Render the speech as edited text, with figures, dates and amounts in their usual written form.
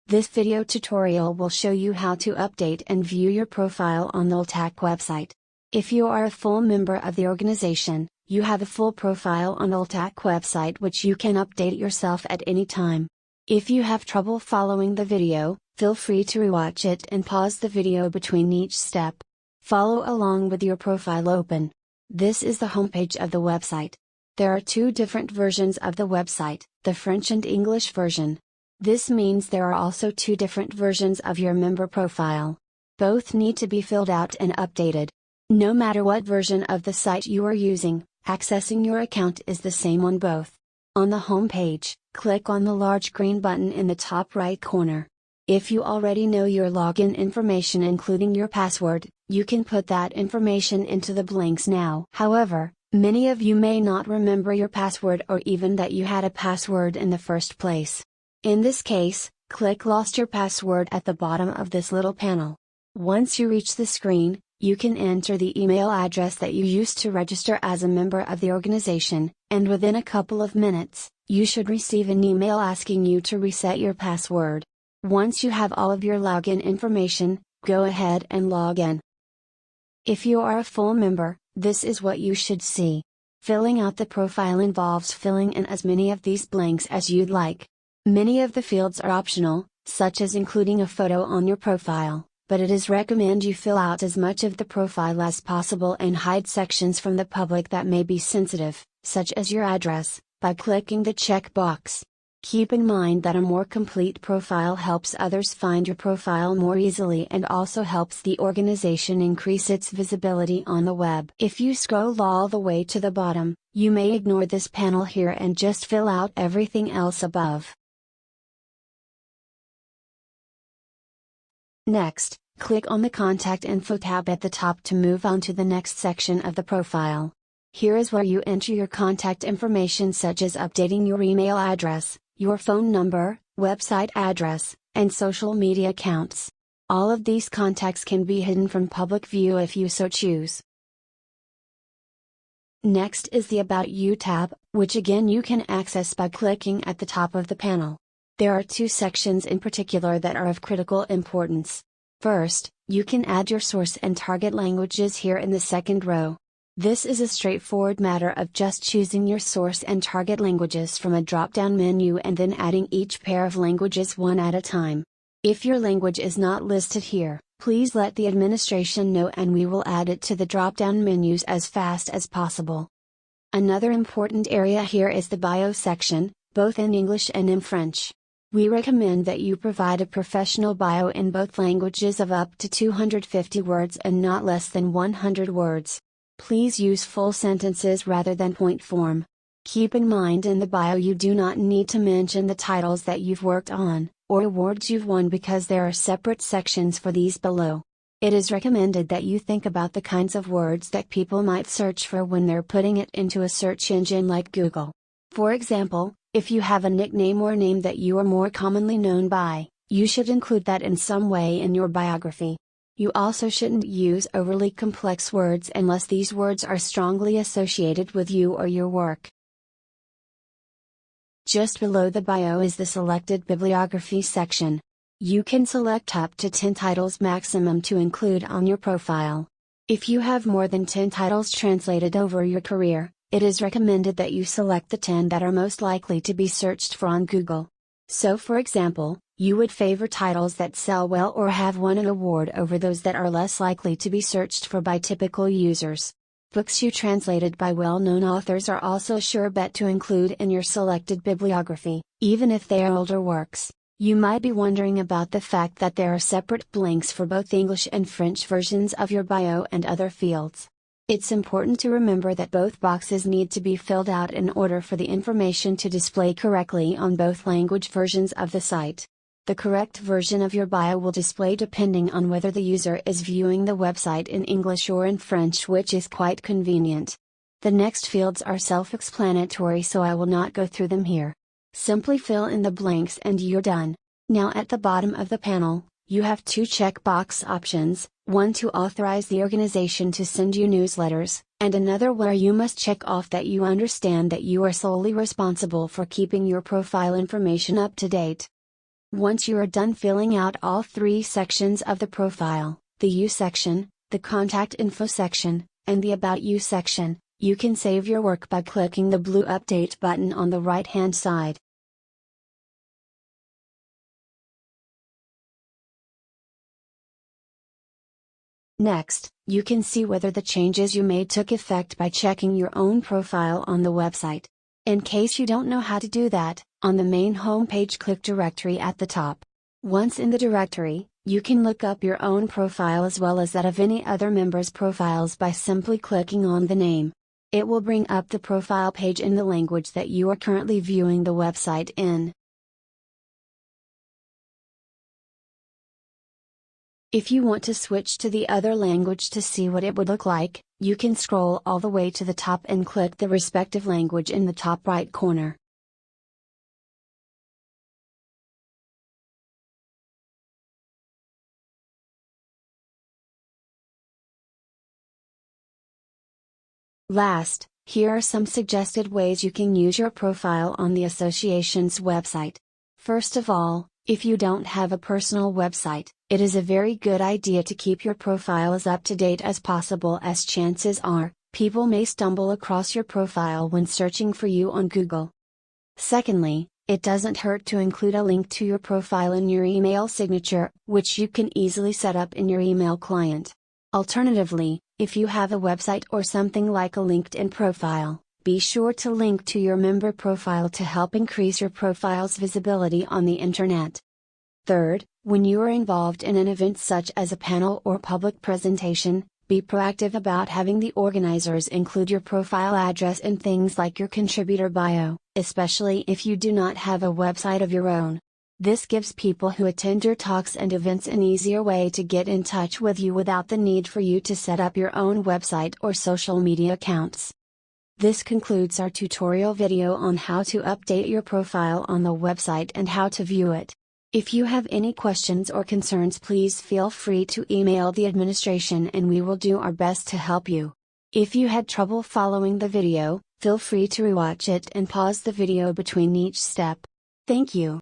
This video tutorial will show you how to update and view your profile on the ULTAC website. If you are a full member of the organization, you have a full profile on the ULTAC website which you can update yourself at any time. If you have trouble following the video, feel free to rewatch it and pause the video between each step. Follow along with your profile open. This is the homepage of the website. There are two different versions of the website, the French and English version. This means there are also two different versions of your member profile. Both need to be filled out and updated. No matter what version of the site you are using, accessing your account is the same on both. On the home page, click on the large green button in the top right corner. If you already know your login information including your password, you can put that information into the blanks now. However, many of you may not remember your password or even that you had a password in the first place. In this case, click Lost Your Password at the bottom of this little panel. Once you reach the screen, you can enter the email address that you used to register as a member of the organization, and within a couple of minutes, you should receive an email asking you to reset your password. Once you have all of your login information, go ahead and log in. If you are a full member, this is what you should see. Filling out the profile involves filling in as many of these blanks as you'd like. Many of the fields are optional, such as including a photo on your profile, but it is recommended you fill out as much of the profile as possible and hide sections from the public that may be sensitive, such as your address, by clicking the check box. Keep in mind that a more complete profile helps others find your profile more easily and also helps the organization increase its visibility on the web. If you scroll all the way to the bottom, you may ignore this panel here and just fill out everything else above. Next, click on the Contact Info tab at the top to move on to the next section of the profile. Here is where you enter your contact information such as updating your email address, your phone number, website address, and social media accounts. All of these contacts can be hidden from public view if you so choose. Next is the About You tab, which again you can access by clicking at the top of the panel. There are two sections in particular that are of critical importance. First, you can add your source and target languages here in the second row. This is a straightforward matter of just choosing your source and target languages from a drop-down menu and then adding each pair of languages one at a time. If your language is not listed here, please let the administration know and we will add it to the drop-down menus as fast as possible. Another important area here is the bio section, both in English and in French. We recommend that you provide a professional bio in both languages of up to 250 words and not less than 100 words. Please use full sentences rather than point form. Keep in mind in the bio you do not need to mention the titles that you've worked on, or awards you've won because there are separate sections for these below. It is recommended that you think about the kinds of words that people might search for when they're putting it into a search engine like Google. For example, if you have a nickname or name that you are more commonly known by, you should include that in some way in your biography. You also shouldn't use overly complex words unless these words are strongly associated with you or your work. Just below the bio is the Selected Bibliography section. You can select up to 10 titles maximum to include on your profile. If you have more than 10 titles translated over your career, it is recommended that you select the 10 that are most likely to be searched for on Google. So for example, you would favor titles that sell well or have won an award over those that are less likely to be searched for by typical users. Books you translated by well-known authors are also a sure bet to include in your selected bibliography, even if they are older works. You might be wondering about the fact that there are separate blanks for both English and French versions of your bio and other fields. It's important to remember that both boxes need to be filled out in order for the information to display correctly on both language versions of the site. The correct version of your bio will display depending on whether the user is viewing the website in English or in French, which is quite convenient. The next fields are self-explanatory, so I will not go through them here. Simply fill in the blanks and you're done. Now at the bottom of the panel, you have two checkbox options, one to authorize the organization to send you newsletters, and another where you must check off that you understand that you are solely responsible for keeping your profile information up to date. Once you are done filling out all three sections of the profile, the You section, the Contact Info section, and the About You section, you can save your work by clicking the blue Update button on the right-hand side. Next, you can see whether the changes you made took effect by checking your own profile on the website. In case you don't know how to do that, on the main homepage click Directory at the top. Once in the directory, you can look up your own profile as well as that of any other members' profiles by simply clicking on the name. It will bring up the profile page in the language that you are currently viewing the website in. If you want to switch to the other language to see what it would look like, you can scroll all the way to the top and click the respective language in the top right corner. Last, here are some suggested ways you can use your profile on the association's website. First of all, if you don't have a personal website, it is a very good idea to keep your profile as up to date as possible, as chances are, people may stumble across your profile when searching for you on Google. Secondly, it doesn't hurt to include a link to your profile in your email signature, which you can easily set up in your email client. Alternatively, if you have a website or something like a LinkedIn profile, be sure to link to your member profile to help increase your profile's visibility on the internet. Third, when you are involved in an event such as a panel or public presentation, be proactive about having the organizers include your profile address in things like your contributor bio, especially if you do not have a website of your own. This gives people who attend your talks and events an easier way to get in touch with you without the need for you to set up your own website or social media accounts. This concludes our tutorial video on how to update your profile on the website and how to view it. If you have any questions or concerns, please feel free to email the administration and we will do our best to help you. If you had trouble following the video, feel free to rewatch it and pause the video between each step. Thank you.